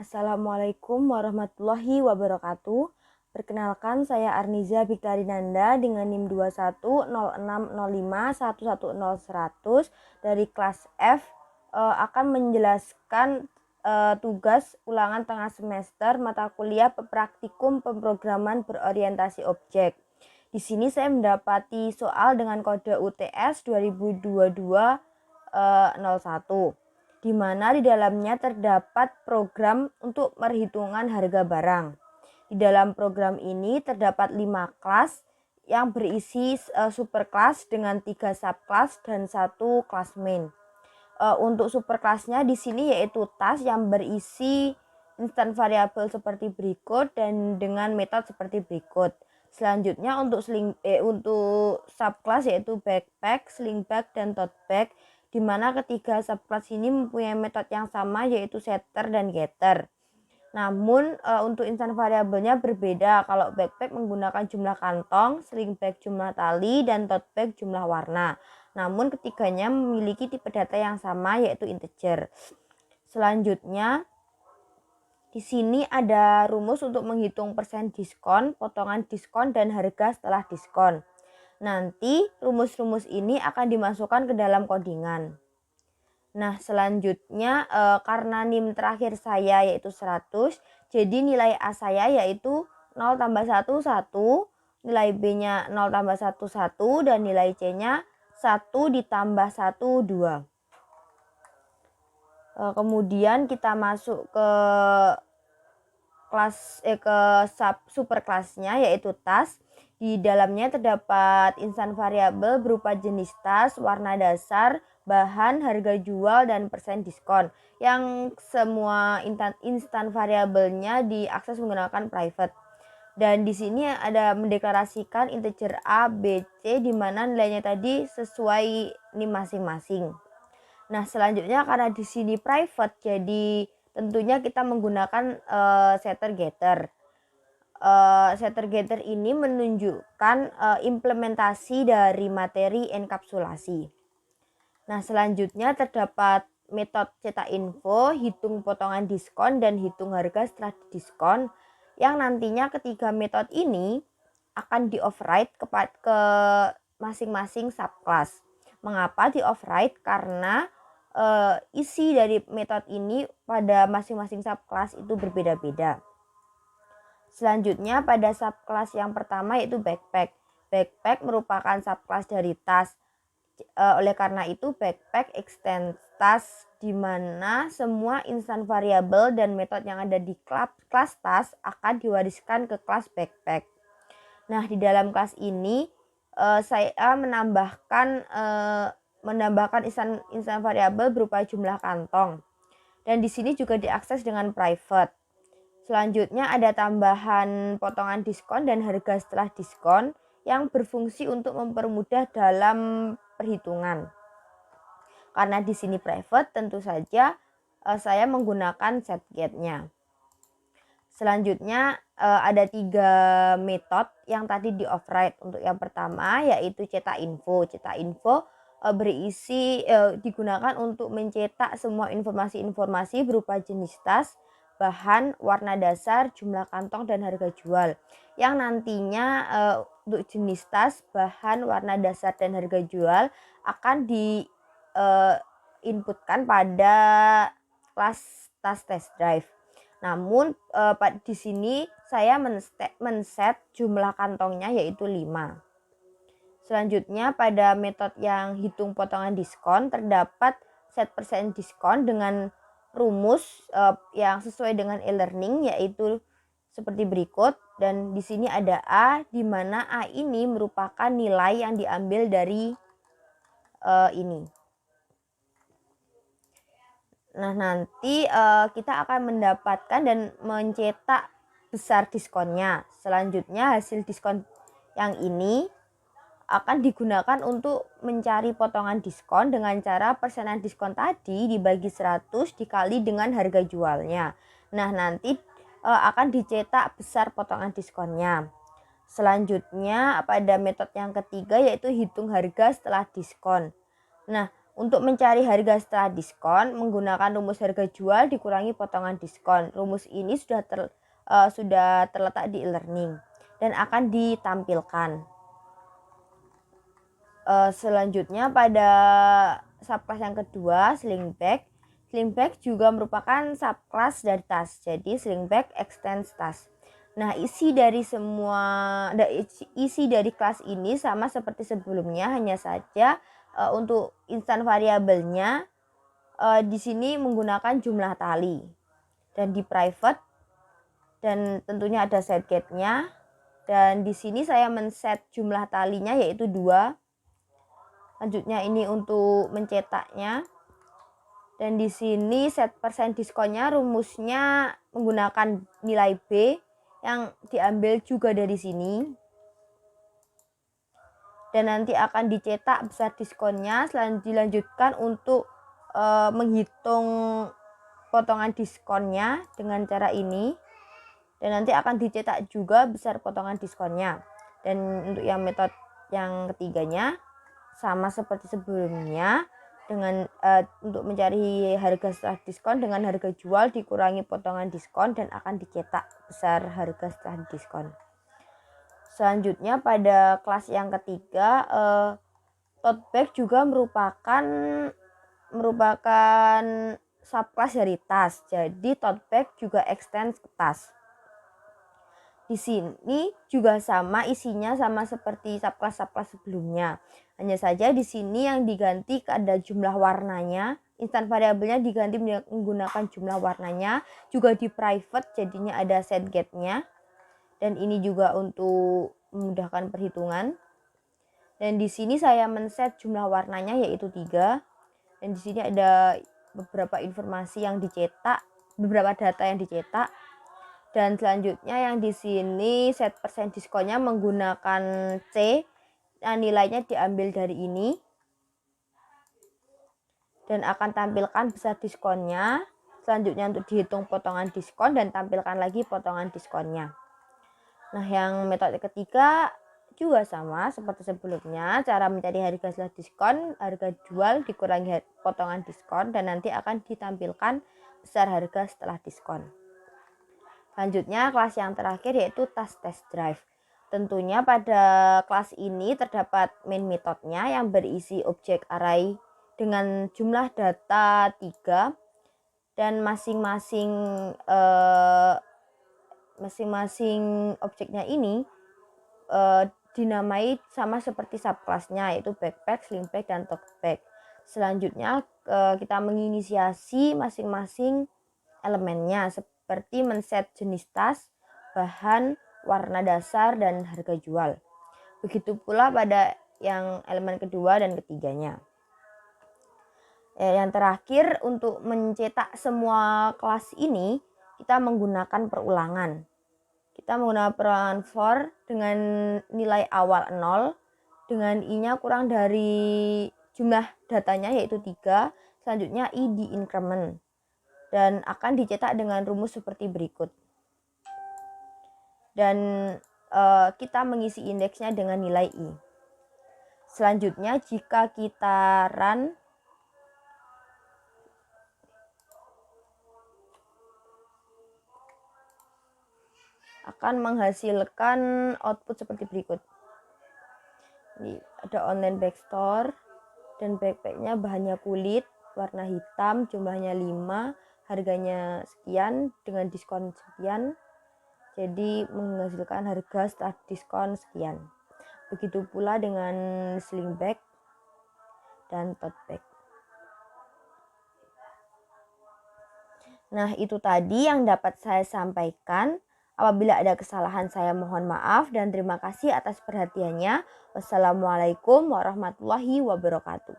Assalamualaikum warahmatullahi wabarakatuh. Perkenalkan, saya Arniza Biktarinanda dengan NIM 210605110100 dari kelas F, akan menjelaskan tugas ulangan tengah semester mata kuliah praktikum pemrograman berorientasi objek. Di sini saya mendapati soal dengan kode UTS 2022-01, di mana di dalamnya terdapat program untuk perhitungan harga barang. Di dalam program ini terdapat 5 kelas yang berisi superkelas dengan 3 subkelas dan 1 kelas main. Untuk superkelasnya di sini yaitu task yang berisi instan variabel seperti berikut dan dengan metode seperti berikut. Selanjutnya untuk subkelas yaitu backpack, sling bag, dan tote bag, di mana ketiga subkelas ini mempunyai metode yang sama yaitu setter dan getter. Namun untuk instan variabelnya berbeda. Kalau backpack menggunakan jumlah kantong, sling bag jumlah tali, dan tote bag jumlah warna. Namun ketiganya memiliki tipe data yang sama yaitu integer. Selanjutnya di sini ada rumus untuk menghitung persen diskon, potongan diskon, dan harga setelah diskon. Nanti rumus-rumus ini akan dimasukkan ke dalam codingan. Nah, selanjutnya karena NIM terakhir saya yaitu 100, jadi nilai A saya yaitu 0 tambah 1, 1, nilai B-nya 0 tambah 1, 1, dan nilai C-nya 1 ditambah 1, 2. Kemudian kita masuk ke super kelasnya yaitu tas. Di dalamnya terdapat instan variabel berupa jenis tas, warna dasar, bahan, harga jual, dan persen diskon. Yang semua instan variabelnya diakses menggunakan private. Dan di sini ada mendeklarasikan integer A, B, C di mana nilainya tadi sesuai NIM masing-masing. Nah, selanjutnya karena di sini private, jadi tentunya kita menggunakan setter getter. Setter getter ini menunjukkan implementasi dari materi enkapsulasi. Nah, selanjutnya terdapat metode cetak info, hitung potongan diskon, dan hitung harga setelah diskon, yang nantinya ketiga metode ini akan di-override ke masing-masing subclass. Mengapa di-override? Karena isi dari metode ini pada masing-masing subclass itu berbeda-beda. Selanjutnya pada subclass yang pertama yaitu backpack. Backpack merupakan subclass dari tas. Oleh karena itu backpack extend tas, di mana semua instan variabel dan metode yang ada di kelas tas akan diwariskan ke kelas backpack. Nah, di dalam kelas ini saya menambahkan instan variabel berupa jumlah kantong. Dan di sini juga diakses dengan private. Selanjutnya ada tambahan potongan diskon dan harga setelah diskon yang berfungsi untuk mempermudah dalam perhitungan. Karena di sini private, tentu saja saya menggunakan set get-nya. Selanjutnya ada 3 metode yang tadi di-override. Untuk yang pertama yaitu cetak info. Cetak info digunakan untuk mencetak semua informasi-informasi berupa jenis tas, bahan, warna dasar, jumlah kantong, dan harga jual. Yang nantinya untuk jenis tas, bahan, warna dasar, dan harga jual akan diinputkan pada kelas tas test drive. Namun di sini saya men-set jumlah kantongnya yaitu 5. Selanjutnya pada metode yang hitung potongan diskon terdapat set persen diskon dengan rumus yang sesuai dengan e-learning yaitu seperti berikut. Dan di sini ada A, di mana A ini merupakan nilai yang diambil dari ini. Nah, nanti kita akan mendapatkan dan mencetak besar diskonnya. Selanjutnya hasil diskon yang ini akan digunakan untuk mencari potongan diskon dengan cara persenan diskon tadi dibagi 100 dikali dengan harga jualnya. Nah, nanti akan dicetak besar potongan diskonnya. Selanjutnya pada metode yang ketiga yaitu hitung harga setelah diskon. Nah, Untuk mencari harga setelah diskon, menggunakan rumus harga jual dikurangi potongan diskon. Rumus ini sudah terletak di e-learning dan akan ditampilkan. Selanjutnya pada subclass yang kedua, sling bag. Sling bag juga merupakan subclass dari tas. Jadi sling bag extends tas. Nah, isi dari kelas ini sama seperti sebelumnya, hanya saja untuk instan variabelnya di sini menggunakan jumlah tali dan di private, dan tentunya ada set gate-nya. Dan di sini saya men-set jumlah talinya yaitu 2. Selanjutnya ini untuk mencetaknya. Dan di sini set persen diskonnya rumusnya menggunakan nilai B yang diambil juga dari sini. Dan nanti akan dicetak besar diskonnya. Dilanjutkan untuk menghitung potongan diskonnya dengan cara ini. Dan nanti akan dicetak juga besar potongan diskonnya. Dan untuk yang metode yang ketiganya sama seperti sebelumnya, dengan untuk mencari harga setelah diskon dengan harga jual dikurangi potongan diskon dan akan dicetak besar harga setelah diskon. Selanjutnya pada kelas yang ketiga, tote bag juga merupakan subclass dari tas. Jadi tote bag juga extend ke tas. Di sini juga sama, isinya sama seperti subclass sebelumnya. Hanya saja di sini yang diganti ada jumlah warnanya. Instan variabelnya diganti menggunakan jumlah warnanya. Juga di private jadinya ada set gate-nya. Dan ini juga untuk memudahkan perhitungan. Dan di sini saya men-set jumlah warnanya yaitu 3. Dan di sini ada beberapa informasi yang dicetak, beberapa data yang dicetak. Dan selanjutnya yang di sini set persen diskonnya menggunakan C. Nah, nilainya diambil dari ini. Dan akan tampilkan besar diskonnya. Selanjutnya untuk dihitung potongan diskon dan tampilkan lagi potongan diskonnya. Nah, yang metode ketiga juga sama seperti sebelumnya. Cara mencari harga setelah diskon, harga jual dikurangi potongan diskon dan nanti akan ditampilkan besar harga setelah diskon. Selanjutnya kelas yang terakhir yaitu tas test drive. Tentunya pada kelas ini terdapat main metodenya yang berisi objek array dengan jumlah data 3 dan masing-masing objeknya ini dinamai sama seperti subclassnya yaitu backpack, sling bag, dan tote bag. Selanjutnya kita menginisiasi masing-masing elemennya seperti men-set jenis tas, bahan, warna dasar, dan harga jual. Begitu pula pada yang elemen kedua dan ketiganya. Yang terakhir, untuk mencetak semua kelas ini kita menggunakan perulangan. Kita menggunakan perulangan for dengan nilai awal 0 dengan i-nya kurang dari jumlah datanya yaitu 3. Selanjutnya i di increment dan akan dicetak dengan rumus seperti berikut. Dan kita mengisi indeksnya dengan nilai i. Selanjutnya jika kita run, akan menghasilkan output seperti berikut. Ini ada online backstore dan backpacknya bahannya kulit, warna hitam, jumlahnya 5, harganya sekian dengan diskon sekian. Jadi menghasilkan harga setelah diskon sekian. Begitu pula dengan sling bag dan tote bag. Nah, itu tadi yang dapat saya sampaikan. Apabila ada kesalahan saya mohon maaf dan terima kasih atas perhatiannya. Wassalamualaikum warahmatullahi wabarakatuh.